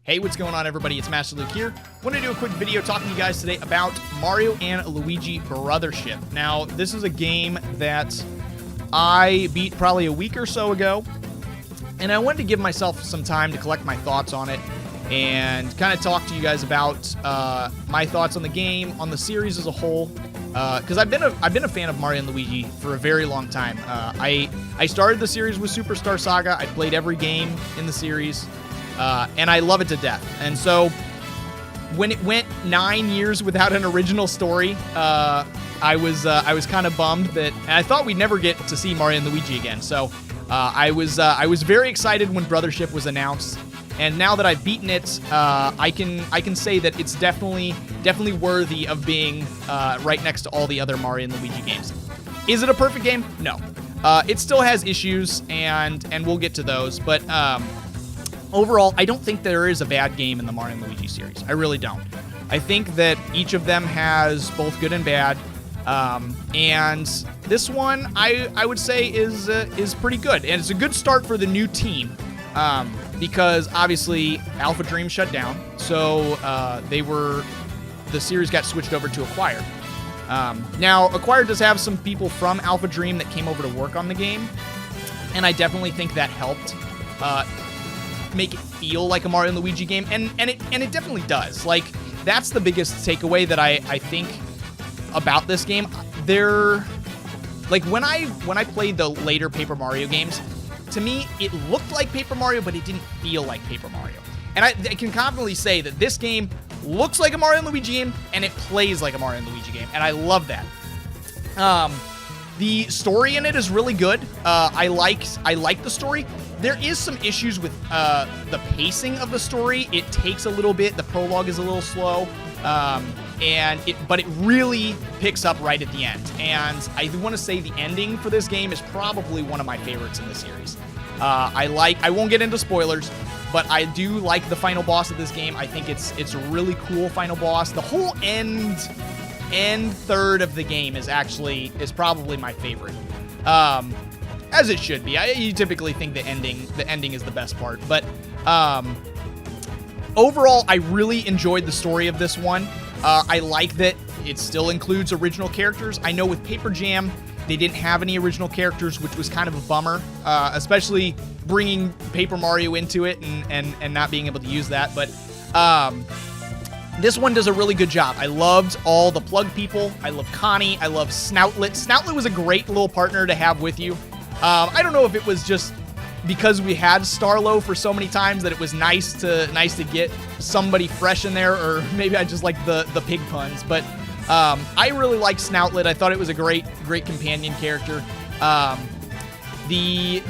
Hey, what's going on, everybody? It's Master Luke here. I want to do a quick video talking to you guys today about Mario and Luigi Brothership. Now, this is a game that I beat probably a week or so ago, and I wanted to give myself some time to collect my thoughts on it and kind of talk to you guys about my thoughts on the game, on the series as a whole, because I've been a fan of Mario and Luigi for a very long time. I started the series with Superstar Saga. I played every game in the series. And I love it to death. And so when it went 9 years without an original story, I was kind of bummed that, and I thought we'd never get to see Mario and Luigi again. So I was very excited when Brothership was announced, and now that I've beaten it, I can say that it's definitely worthy of being right next to all the other Mario and Luigi games. Is it a perfect game? No. It still has issues, and we'll get to those, but overall, I don't think there is a bad game in the Mario and Luigi series. I really don't. I think that each of them has both good and bad, and this one I would say is pretty good, and it's a good start for the new team, because obviously Alpha Dream shut down, so the series got switched over to Acquired. Now, Acquired does have some people from Alpha Dream that came over to work on the game, and I definitely think that helped make it feel like a Mario and Luigi game, and it definitely does. Like, that's the biggest takeaway that I think about this game. Like, when I played the later Paper Mario games, to me it looked like Paper Mario, but it didn't feel like Paper Mario. And I can confidently say that this game looks like a Mario and Luigi game, and it plays like a Mario and Luigi game, and I love that. The story in it is really good. I like the story. There is some issues with the pacing of the story. It takes a little bit. The prologue is a little slow, but it really picks up right at the end. And I want to say the ending for this game is probably one of my favorites in the series. I won't get into spoilers, but I do like the final boss of this game. I think it's a really cool final boss. The whole end third of the game is probably my favorite. As it should be. You typically think the ending is the best part, but overall, I really enjoyed the story of this one. I like that it still includes original characters. I know with Paper Jam, they didn't have any original characters, which was kind of a bummer, especially bringing Paper Mario into it and not being able to use that, but this one does a really good job. I loved all the plug people. I love Connie. I love Snoutlet. Snoutlet was a great little partner to have with you. I don't know if it was just because we had Starlo for so many times that it was nice to get somebody fresh in there, or maybe I just like the pig puns. But I really liked Snoutlet. I thought it was a great companion character. The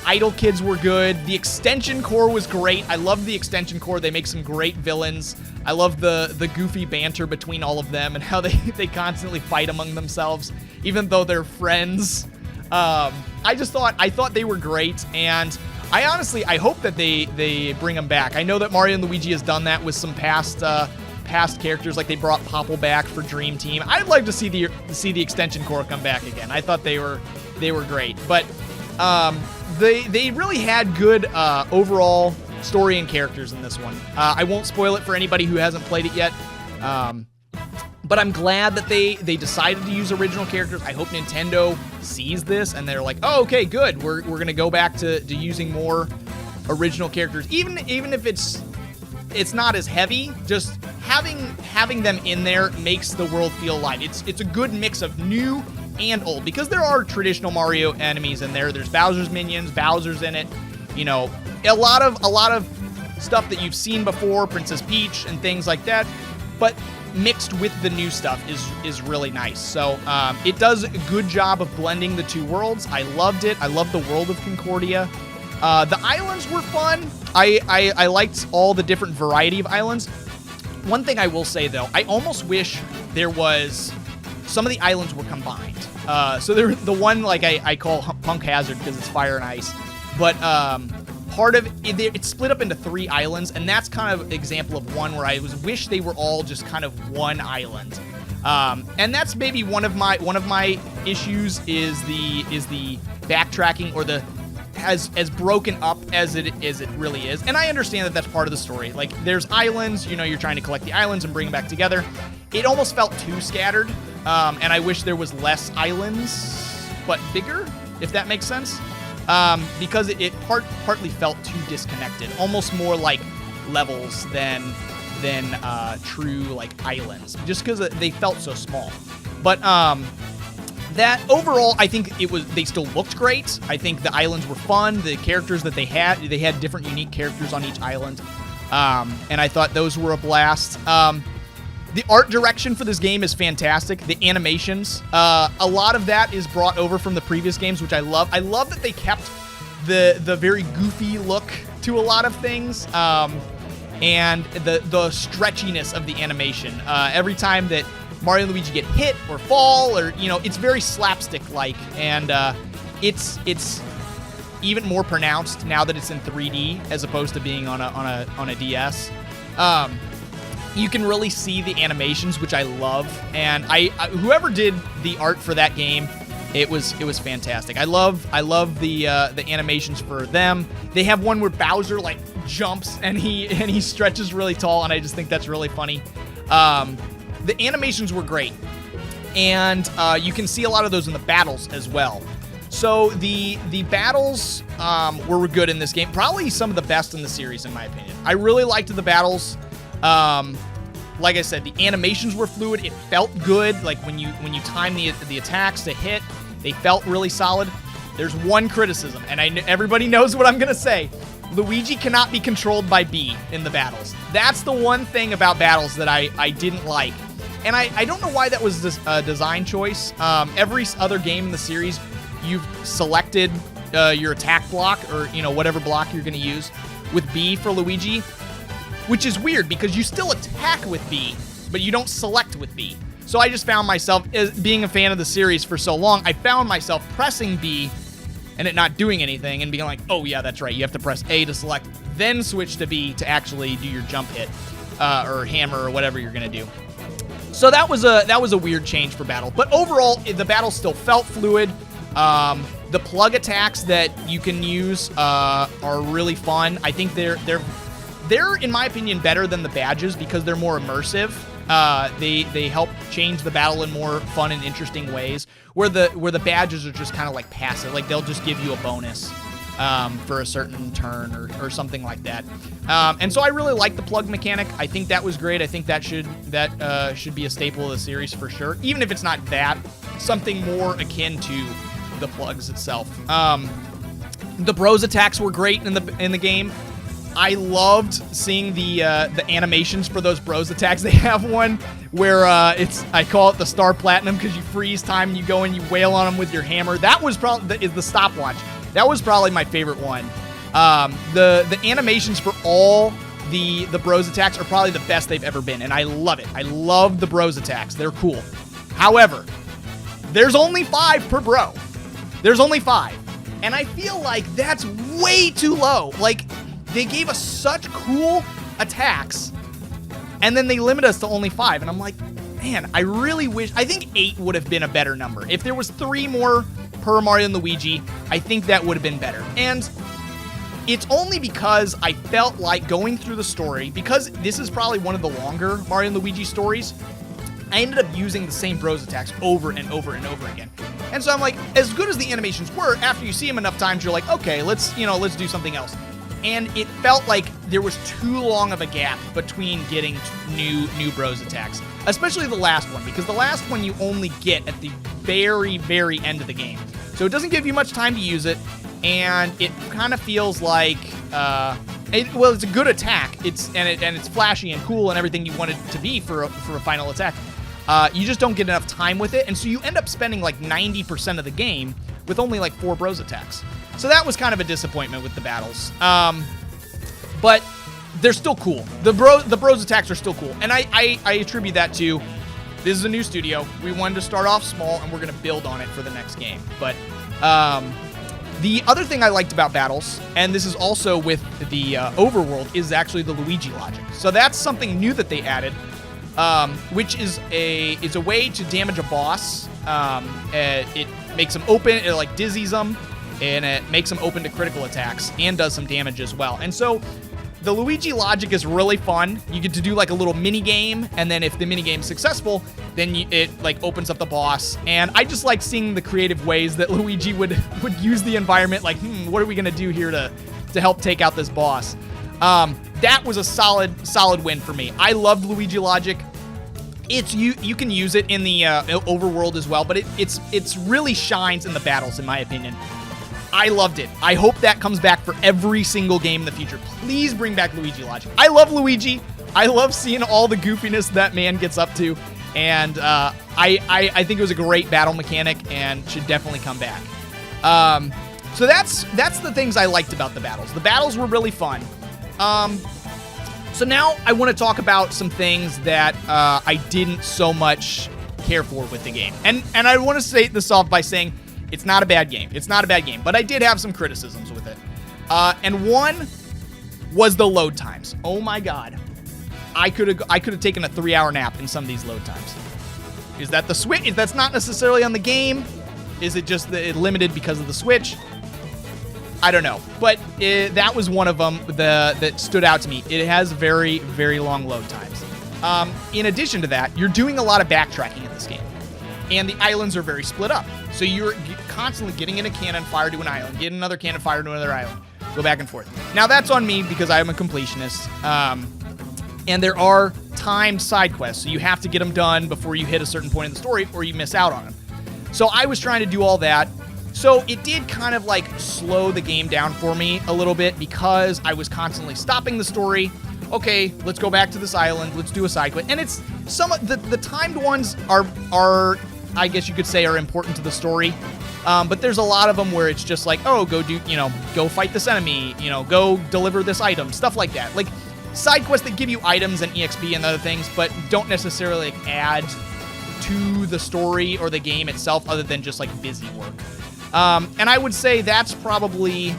Idol Kids were good. The Extension Corps was great. I love the Extension Corps. They make some great villains. I love the goofy banter between all of them and how they constantly fight among themselves, even though they're friends. I thought they were great, and I hope that they bring them back. I know that Mario and Luigi has done that with some past characters, like they brought Popple back for Dream Team. I'd like to see the Extension Corps come back again. I thought they were great, but they really had good overall story and characters in this one. I won't spoil it for anybody who hasn't played it yet. But I'm glad that they decided to use original characters. I hope Nintendo sees this and they're like, oh, okay, good. We're gonna go back to using more original characters, even if it's not as heavy. Just having them in there makes the world feel alive. It's a good mix of new and old, because there are traditional Mario enemies in there. There's Bowser's minions, Bowser's in it. You know, a lot of stuff that you've seen before, Princess Peach and things like that. But mixed with the new stuff is really nice. So it does a good job of blending the two worlds. I loved it. I loved the world of Concordia. The islands were fun. I liked all the different variety of islands. One thing I will say, though, I almost wish there was some of the islands were combined. So the one like I call Punk Hazard because it's fire and ice, but part of it, it's split up into 3 islands, and that's kind of an example of one where I wish they were all just kind of one island. And that's maybe one of my issues is the backtracking, or as broken up as it really is. And I understand that that's part of the story. Like, there's islands, you know, you're trying to collect the islands and bring them back together. It almost felt too scattered, and I wish there was less islands, but bigger, if that makes sense. Because it partly felt too disconnected, almost more like levels than true like islands, just because they felt so small. But that overall, I think they still looked great. I think the islands were fun. The characters that they had different unique characters on each island, and I thought those were a blast. The art direction for this game is fantastic. The animations, a lot of that is brought over from the previous games, which I love. I love that they kept the very goofy look to a lot of things, and the stretchiness of the animation. Every time that Mario and Luigi get hit or fall, or, you know, it's very slapstick-like, and it's even more pronounced now that it's in 3D as opposed to being on a DS. You can really see the animations, which I love, and whoever did the art for that game, it was fantastic. I love the animations for them. They have one where Bowser like jumps and he stretches really tall, and I just think that's really funny. The animations were great, and you can see a lot of those in the battles as well. So the battles were good in this game, probably some of the best in the series in my opinion. I really liked the battles. Like I said, the animations were fluid. It felt good. Like when you time the attacks to hit, they felt really solid. There's one criticism, and everybody knows what I'm gonna say. Luigi cannot be controlled by B in the battles. That's the one thing about battles that I didn't like. And I don't know why that was a design choice. Every other game in the series, you've selected your attack block, or, you know, whatever block you're gonna use with B for Luigi, which is weird because you still attack with B, but you don't select with B. So I just found myself, as being a fan of the series for so long, I found myself pressing B and it not doing anything and being like, oh yeah, that's right, you have to press A to select, then switch to B to actually do your jump hit, or hammer, or whatever you're gonna do. So that was a weird change for battle. But overall, the battle still felt fluid. The plug attacks that you can use are really fun. I think they're in my opinion better than the badges because they're more immersive. They help change the battle in more fun and interesting ways, where the badges are just kind of like passive, like they'll just give you a bonus for a certain turn or something like that. And so I really like the plug mechanic. I think that was great. I think that should be a staple of the series for sure, even if it's not that, something more akin to the plugs itself. The bros attacks were great in the game. I loved seeing the animations for those bros attacks. They have one where I call it the Star Platinum because you freeze time and you go and you wail on them with your hammer. That was probably the stopwatch. That was probably my favorite one. The animations for all the bros attacks are probably the best they've ever been, and I love it. I love the bros attacks. They're cool. However, there's only 5 per bro. There's only 5. And I feel like that's way too low. Like, they gave us such cool attacks, and then they limit us to only 5. And I'm like, man, I really wish... I think 8 would have been a better number. If there was 3 more per Mario and Luigi, I think that would have been better. And it's only because I felt like going through the story, because this is probably one of the longer Mario and Luigi stories, I ended up using the same bros attacks over and over and over again. And so I'm like, as good as the animations were, after you see them enough times, you're like, okay, let's do something else. And it felt like there was too long of a gap between getting new bros attacks, especially the last one, because the last one you only get at the very, very end of the game. So it doesn't give you much time to use it, and it kind of feels like, it's a good attack. It's flashy and cool and everything you want it to be for a final attack. You just don't get enough time with it, and so you end up spending like 90% of the game with only like 4 bros attacks. So that was kind of a disappointment with the battles. But they're still cool. The bros attacks are still cool. And I attribute that to, this is a new studio. We wanted to start off small, and we're going to build on it for the next game. But the other thing I liked about battles, and this is also with the overworld, is actually the Luigi logic. So that's something new that they added, which is a way to damage a boss. It makes them open. It like dizzies them. and it makes them open to critical attacks and does some damage as well. And so the Luigi logic is really fun. You get to do like a little mini game, and then if the mini game's successful, then it like opens up the boss. And I just like seeing the creative ways that Luigi would use the environment. Like, what are we gonna do here to help take out this boss? That was a solid win for me. I loved Luigi logic. You can use it in the overworld as well, but it's really shines in the battles, in my opinion. I loved it. I hope that comes back for every single game in the future. Please bring back Luigi logic. I love Luigi. I love seeing all the goofiness that man gets up to, and I think it was a great battle mechanic and should definitely come back. So that's the things I liked about the battles. The battles were really fun. So now I want to talk about some things that I didn't so much care for with the game. And I want to state this off by saying it's not a bad game. It's not a bad game, but I did have some criticisms with it. And one was the load times. Oh my God. I could have taken a 3-hour nap in some of these load times. Is that the Switch? That's not necessarily on the game. Is it just limited because of the Switch? I don't know, but that was one of them that stood out to me. It has very, very long load times. In addition to that, you're doing a lot of backtracking in this game, and the islands are very split up. So you're constantly getting in a cannon fire to an island, get another cannon fire to another island, go back and forth. Now that's on me because I am a completionist, and there are timed side quests, so you have to get them done before you hit a certain point in the story, or you miss out on them. So I was trying to do all that. So it did kind of like slow the game down for me a little bit because I was constantly stopping the story. Okay, let's go back to this island. Let's do a side quest. And it's some of the timed ones are I guess you could say are important to the story. But there's a lot of them where it's just like, oh, go fight this enemy, go deliver this item, stuff like that. Like side quests that give you items and EXP and other things, but don't necessarily like, add to the story or the game itself other than just like busy work. And I would say that's probably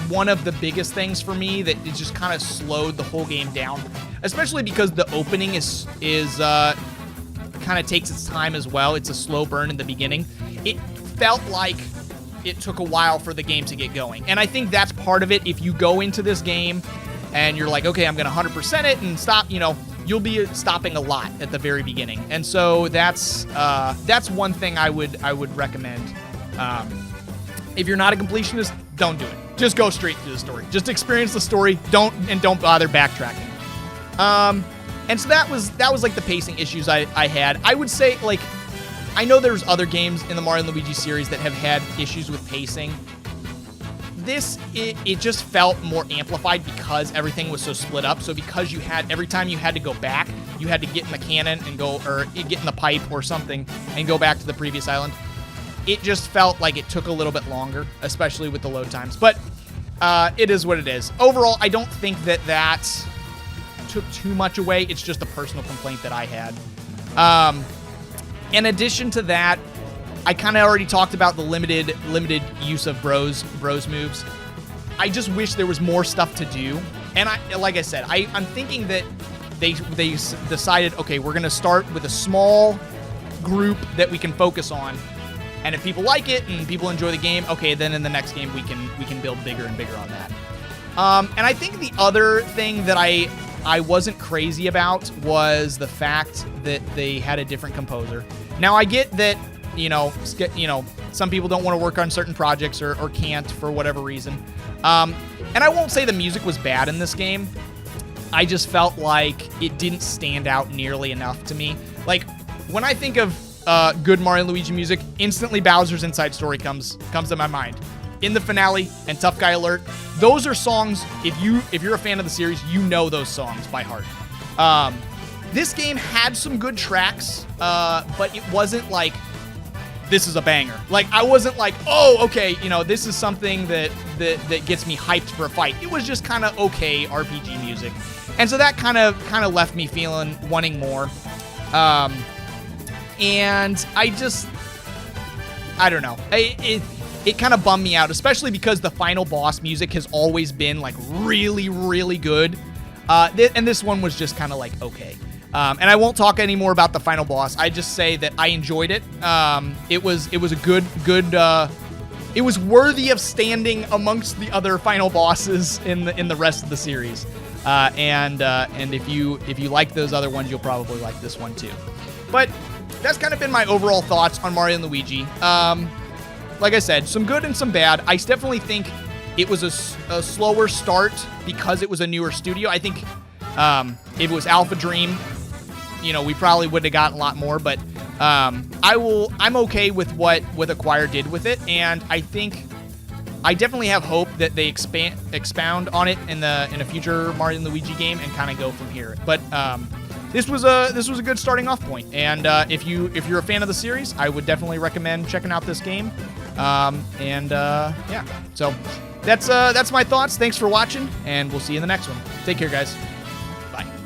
one of the biggest things for me that it just kind of slowed the whole game down, especially because the opening is kind of takes its time as well. It's a slow burn in the beginning. It felt like it took a while for the game to get going. And I think that's part of it. If you go into this game and you're like, okay, I'm going to 100% it and stop, you'll be stopping a lot at the very beginning. And so that's one thing I would recommend. If you're not a completionist, don't do it. Just go straight through the story. Just experience the story. Don't bother backtracking. And so that was like the pacing issues I had. I would say, like, I know there's other games in the Mario & Luigi series that have had issues with pacing. It just felt more amplified because everything was so split up. So because every time you had to go back, you had to get in the cannon and get in the pipe or something and go back to the previous island. It just felt like it took a little bit longer, especially with the load times. But it is what it is. Overall, I don't think that took too much away. It's just a personal complaint that I had. In addition to that, I kind of already talked about the limited use of bros moves. I just wish there was more stuff to do. And like I said, I'm thinking that they decided, okay, we're going to start with a small group that we can focus on. And if people like it and people enjoy the game, okay, then in the next game we can build bigger and bigger on that. And I think the other thing that I wasn't crazy about was the fact that they had a different composer. Now I get that some people don't want to work on certain projects or can't for whatever reason. And I won't say the music was bad in this game. I just felt like it didn't stand out nearly enough to me. Like when I think of good Mario & Luigi music, instantly Bowser's Inside Story comes to my mind. In the Finale and Tough Guy Alert, those are songs, if you're a fan of the series, you know those songs by heart. This game had some good tracks, but it wasn't like, this is a banger. Like, I wasn't like, oh, okay, this is something that gets me hyped for a fight. It was just kind of okay RPG music. And so that kind of left me wanting more. And I don't know. It kind of bummed me out, especially because the final boss music has always been like really, really good. And this one was just kind of like, okay. And I won't talk anymore about the final boss. I just say that I enjoyed it. It was a good it was worthy of standing amongst the other final bosses in the rest of the series. And if you like those other ones, you'll probably like this one too. But that's kind of been my overall thoughts on Mario and Luigi. Like I said, some good and some bad. I definitely think it was a slower start because it was a newer studio. I think if it was Alpha Dream, we probably would have gotten a lot more. But I'm okay with what Acquire did with it, and I definitely have hope that they expound on it in a future Mario and Luigi game and kind of go from here. But this was a good starting off point, and if you're a fan of the series, I would definitely recommend checking out this game. Yeah, so that's my thoughts. Thanks for watching, and we'll see you in the next one. Take care, guys.